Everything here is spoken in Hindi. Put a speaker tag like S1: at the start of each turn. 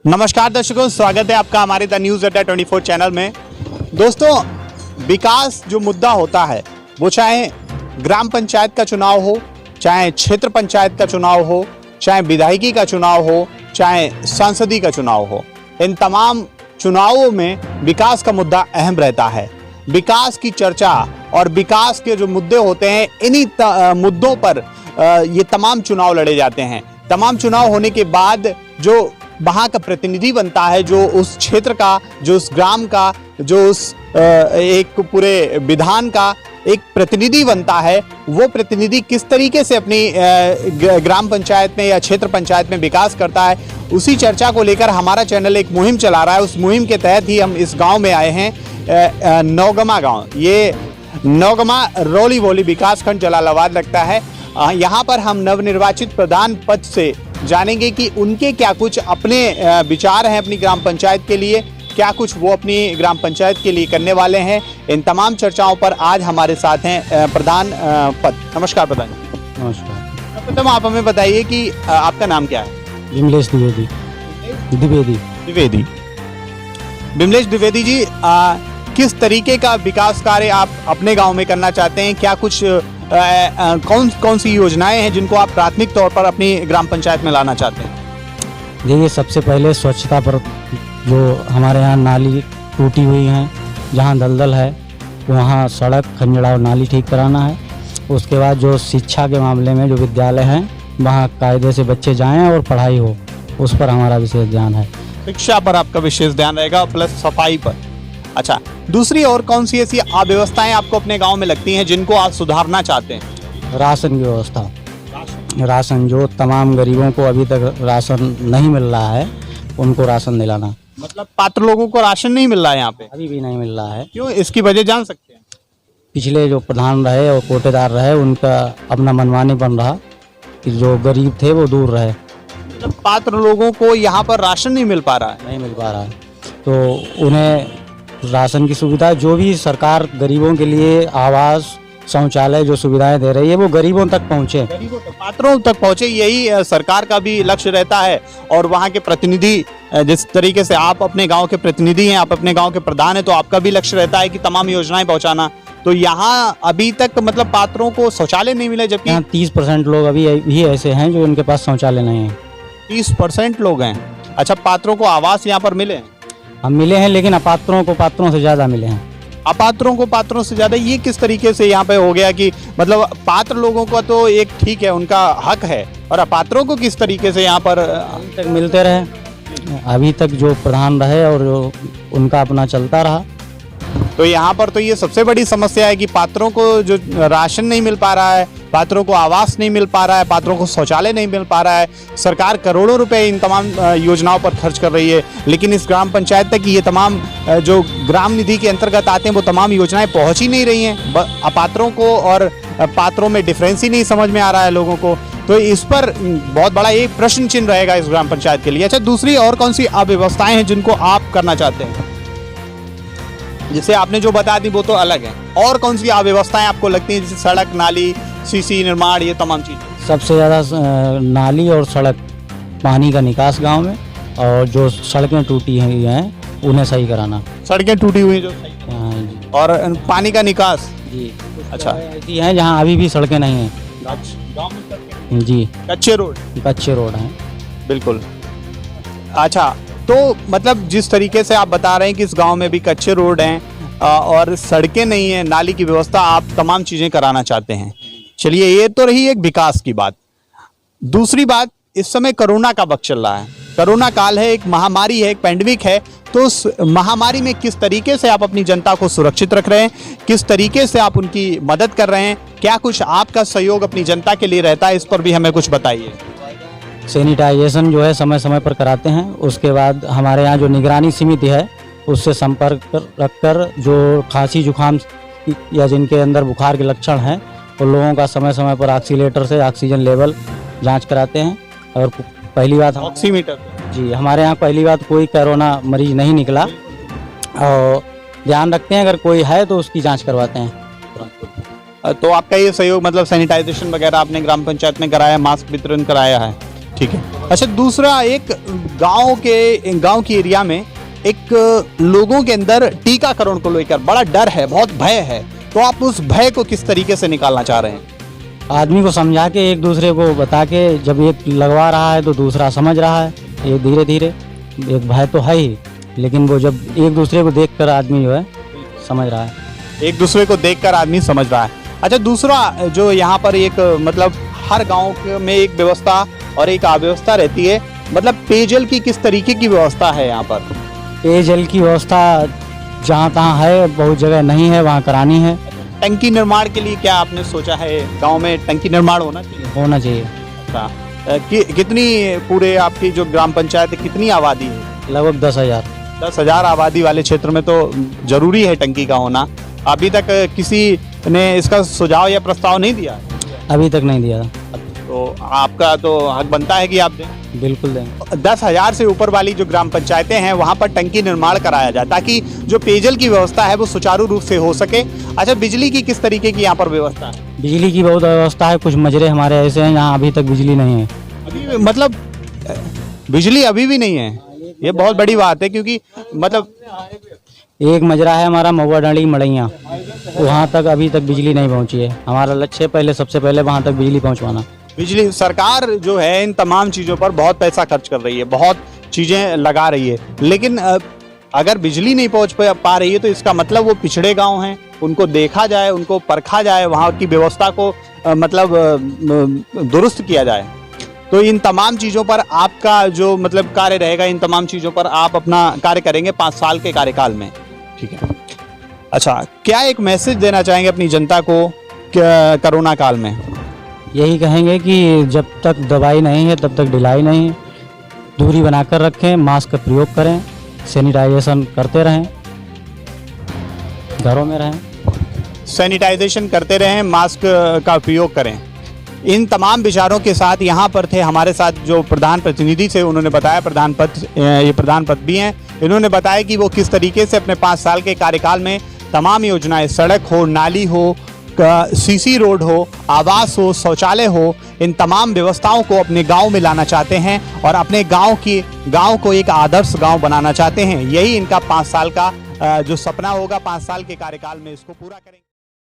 S1: नमस्कार दर्शकों, स्वागत है आपका हमारे द न्यूज़ अड्डा 24 चैनल में। दोस्तों, विकास जो मुद्दा होता है वो चाहे ग्राम पंचायत का चुनाव हो, चाहे क्षेत्र पंचायत का चुनाव हो, चाहे विधायकी का चुनाव हो, चाहे सांसदीय का चुनाव हो, इन तमाम चुनावों में विकास का मुद्दा अहम रहता है। विकास की चर्चा और विकास के जो मुद्दे होते हैं, इन्हीं मुद्दों पर ये तमाम चुनाव लड़े जाते हैं। तमाम चुनाव होने के बाद जो वहाँ का प्रतिनिधि बनता है, जो उस क्षेत्र का, जो उस ग्राम का, जो उस एक पूरे विधान का एक प्रतिनिधि बनता है, वो प्रतिनिधि किस तरीके से अपनी ग्राम पंचायत में या क्षेत्र पंचायत में विकास करता है, उसी चर्चा को लेकर हमारा चैनल एक मुहिम चला रहा है। उस मुहिम के तहत ही हम इस गांव में आए हैं, नौगमा गांव। ये नौगमा रौली बोली विकास खंड जलालाबाद लगता है। यहाँ पर हम नवनिर्वाचित प्रधान पद से जानेंगे कि उनके क्या कुछ अपने विचार हैं अपनी ग्राम पंचायत के लिए, क्या कुछ वो अपनी ग्राम पंचायत के लिए करने वाले हैं। इन तमाम चर्चाओं पर आज हमारे साथ हैं प्रधान पद। नमस्कार प्रधान।
S2: नमस्कार।
S1: प्रथम आप हमें बताइए कि आपका नाम क्या है?
S2: विमलेश द्विवेदी।
S1: द्विवेदी। विमलेश द्विवेदी जी, किस तरीके का विकास कार्य आप अपने गांव में करना चाहते हैं? क्या कुछ कौन सी योजनाएं हैं जिनको आप प्राथमिक तौर पर अपनी ग्राम पंचायत में लाना चाहते हैं?
S2: देखिए, सबसे पहले स्वच्छता पर जो हमारे यहाँ नाली टूटी हुई हैं, जहाँ दलदल है वहाँ सड़क, खंजड़ा और नाली ठीक कराना है। उसके बाद जो शिक्षा के मामले में जो विद्यालय हैं वहाँ कायदे से बच्चे जाएं और पढ़ाई हो, उस पर हमारा विशेष ध्यान है।
S1: शिक्षा पर आपका विशेष ध्यान रहेगा, प्लस सफाई पर। अच्छा, दूसरी और कौन सी ऐसी अव्यवस्थाएं आपको अपने गांव में लगती हैं जिनको आप सुधारना चाहते हैं?
S2: राशन की व्यवस्था। राशन जो तमाम गरीबों को अभी तक राशन नहीं मिल रहा है, उनको राशन दिलाना।
S1: मतलब पात्र लोगों को राशन नहीं मिल रहा है यहाँ पे?
S2: अभी भी नहीं मिल रहा है।
S1: क्यों, इसकी वजह जान सकते हैं?
S2: पिछले जो प्रधान रहे और कोटेदार रहे, उनका अपना मनमानी बन रहा कि जो गरीब थे वो दूर रहे।
S1: मतलब पात्र लोगों को यहाँ पर राशन नहीं मिल पा रहा है?
S2: नहीं मिल पा रहा है, तो उन्हें राशन की सुविधा, जो भी सरकार गरीबों के लिए आवास, शौचालय जो सुविधाएं दे रही है, वो गरीबों तक पहुंचे,
S1: गरीबों तक, पात्रों तक पहुंचे। यही सरकार का भी लक्ष्य रहता है। और वहाँ के प्रतिनिधि, जिस तरीके से आप अपने गांव के प्रतिनिधि हैं, आप अपने गांव के प्रधान हैं, तो आपका भी लक्ष्य रहता है कि तमाम योजनाएं पहुंचाना। तो यहाँ अभी तक मतलब पात्रों को शौचालय नहीं मिले, जबकि
S2: यहाँ 30% लोग अभी भी ऐसे हैं जो उनके पास शौचालय नहीं है।
S1: 30% लोग हैं। अच्छा, पात्रों को आवास यहाँ पर मिले?
S2: हम मिले हैं, लेकिन अपात्रों को पात्रों से ज़्यादा मिले हैं।
S1: अपात्रों को पात्रों से ज़्यादा, ये किस तरीके से यहाँ पे हो गया कि मतलब पात्र लोगों का तो एक ठीक है, उनका हक है, और अपात्रों को किस तरीके से यहाँ पर
S2: अभी तक मिलते रहे, अभी तक जो प्रधान रहे और जो उनका अपना चलता रहा।
S1: तो यहाँ पर तो ये सबसे बड़ी समस्या है कि पात्रों को जो राशन नहीं मिल पा रहा है, पात्रों को आवास नहीं मिल पा रहा है, पात्रों को शौचालय नहीं मिल पा रहा है। सरकार करोड़ों रुपए इन तमाम योजनाओं पर खर्च कर रही है, लेकिन इस ग्राम पंचायत तक ये तमाम जो ग्राम निधि के अंतर्गत आते हैं वो तमाम योजनाएं पहुंच ही नहीं रही हैं। अपात्रों को और पात्रों में डिफरेंस ही नहीं समझ में आ रहा है लोगों को। तो इस पर बहुत बड़ा एक प्रश्न चिन्ह रहेगा इस ग्राम पंचायत के लिए। अच्छा, दूसरी और कौन सी अव्यवस्थाएं हैं जिनको आप करना चाहते हैं? जैसे आपने जो बता दी वो तो अलग है, और कौन सी अव्यवस्थाएं आपको लगती हैं, जैसे सड़क, नाली, सीसी निर्माण, ये तमाम चीजें?
S2: सबसे ज़्यादा नाली और सड़क, पानी का निकास गांव में, और जो सड़कें टूटी हुई हैं उन्हें सही कराना।
S1: सड़कें टूटी हुई जो,
S2: जी।
S1: और पानी का निकास?
S2: जी।
S1: अच्छा,
S2: ऐसी हैं जहां अभी भी सड़कें नहीं हैं।
S1: गाँव में सड़कें?
S2: जी।
S1: कच्चे रोड?
S2: कच्चे रोड हैं,
S1: बिल्कुल। अच्छा, तो मतलब जिस तरीके से आप बता रहे हैं कि इस गांव में भी कच्चे रोड हैं और सड़कें नहीं हैं, नाली की व्यवस्था, आप तमाम चीज़ें कराना चाहते हैं। चलिए, ये तो रही एक विकास की बात। दूसरी बात, इस समय कोरोना का वक्त चल रहा है, कोरोना काल है, एक महामारी है, एक पैंडेमिक है। तो उस महामारी में किस तरीके से आप अपनी जनता को सुरक्षित रख रहे हैं, किस तरीके से आप उनकी मदद कर रहे हैं, क्या कुछ आपका सहयोग अपनी जनता के लिए रहता है, इस पर भी हमें कुछ बताइए।
S2: सैनिटाइजेशन जो है समय समय पर कराते हैं। उसके बाद हमारे यहाँ जो निगरानी समिति है उससे संपर्क रखकर जो खांसी जुकाम या जिनके अंदर बुखार के लक्षण हैं उन लोगों का समय समय पर ऑक्सीलेटर से ऑक्सीजन लेवल जांच कराते हैं। और पहली बात,
S1: ऑक्सीमीटर? जी,
S2: हमारे यहाँ पहली बात कोई कोरोना मरीज नहीं निकला, और ध्यान रखते हैं अगर कोई है तो उसकी जाँच करवाते हैं।
S1: तो आपका ये सहयोग मतलब सैनिटाइजेशन वगैरह आपने ग्राम पंचायत में कराया, मास्क वितरण कराया है? ठीक है। अच्छा, दूसरा एक गांव की एरिया में एक लोगों के अंदर टीकाकरण को लेकर बड़ा डर है, बहुत भय है, तो आप उस भय को किस तरीके से निकालना चाह रहे हैं?
S2: आदमी को समझा के, एक दूसरे को बता के, जब एक लगवा रहा है तो दूसरा समझ रहा है, ये धीरे धीरे, एक भय तो है ही, लेकिन वो जब एक दूसरे को देखकर आदमी जो है समझ रहा है।
S1: एक दूसरे को देखकर आदमी समझ रहा है। अच्छा, दूसरा जो यहाँ पर एक मतलब हर गांव में एक व्यवस्था और एक अव्यवस्था रहती है, मतलब पेयजल की किस तरीके की व्यवस्था है यहाँ पर?
S2: पेयजल की व्यवस्था जहाँ तहाँ है, बहुत जगह नहीं है, वहाँ करानी है।
S1: टंकी निर्माण के लिए क्या आपने सोचा है? गांव में टंकी निर्माण होना चाहिए?
S2: होना चाहिए।
S1: अच्छा, कितनी पूरे आपकी जो ग्राम पंचायत है, कितनी आबादी है?
S2: लगभग 10,000।
S1: 10,000 आबादी वाले क्षेत्र में तो जरूरी है टंकी का होना। अभी तक किसी ने इसका सुझाव या प्रस्ताव नहीं दिया?
S2: अभी तक नहीं दिया।
S1: तो आपका तो हक बनता है कि आप दें।
S2: बिल्कुल दें।
S1: 10,000 से ऊपर वाली जो ग्राम पंचायतें हैं वहां पर टंकी निर्माण कराया जाए, ताकि जो पेयजल की व्यवस्था है वो सुचारू रूप से हो सके। अच्छा, बिजली की किस तरीके की यहाँ पर व्यवस्था है?
S2: बिजली की बहुत व्यवस्था है, कुछ मजरे हमारे ऐसे हैं यहाँ अभी तक बिजली नहीं है।
S1: अभी मतलब बिजली अभी भी नहीं है, ये बहुत बड़ी बात है, क्योंकि मतलब
S2: एक मजरा है हमारा महुआ डाली मड़ैया, वहाँ तक अभी तक बिजली नहीं पहुँची है। हमारा लक्ष्य है पहले, सबसे पहले वहाँ तक बिजली पहुँचवाना।
S1: बिजली, सरकार जो है इन तमाम चीज़ों पर बहुत पैसा खर्च कर रही है, बहुत चीज़ें लगा रही है, लेकिन अगर बिजली नहीं पहुँच पा रही है तो इसका मतलब वो पिछड़े गांव हैं, उनको देखा जाए, उनको परखा जाए, वहाँ की व्यवस्था को मतलब दुरुस्त किया जाए। तो इन तमाम चीज़ों पर आपका जो मतलब कार्य रहेगा, इन तमाम चीज़ों पर आप अपना कार्य करेंगे 5 साल के कार्यकाल में, ठीक है? अच्छा, क्या एक मैसेज देना चाहेंगे अपनी जनता को कोरोना काल में?
S2: यही कहेंगे कि जब तक दवाई नहीं है तब तक ढिलाई नहीं, दूरी बनाकर रखें, मास्क का प्रयोग करें, सैनिटाइजेशन करते रहें, घरों में रहें,
S1: सैनिटाइजेशन करते रहें, मास्क का उपयोग करें। इन तमाम विचारों के साथ यहाँ पर थे हमारे साथ जो प्रधान प्रतिनिधि थे, उन्होंने बताया, ये प्रधान पद भी हैं, इन्होंने बताया कि वो किस तरीके से अपने 5 साल के कार्यकाल में तमाम योजनाएं, सड़क हो, नाली हो, सीसी रोड हो, आवास हो, शौचालय हो, इन तमाम व्यवस्थाओं को अपने गांव में लाना चाहते हैं और अपने गांव को एक आदर्श गांव बनाना चाहते हैं। यही इनका 5 साल का जो सपना होगा, 5 साल के कार्यकाल में इसको पूरा करेंगे।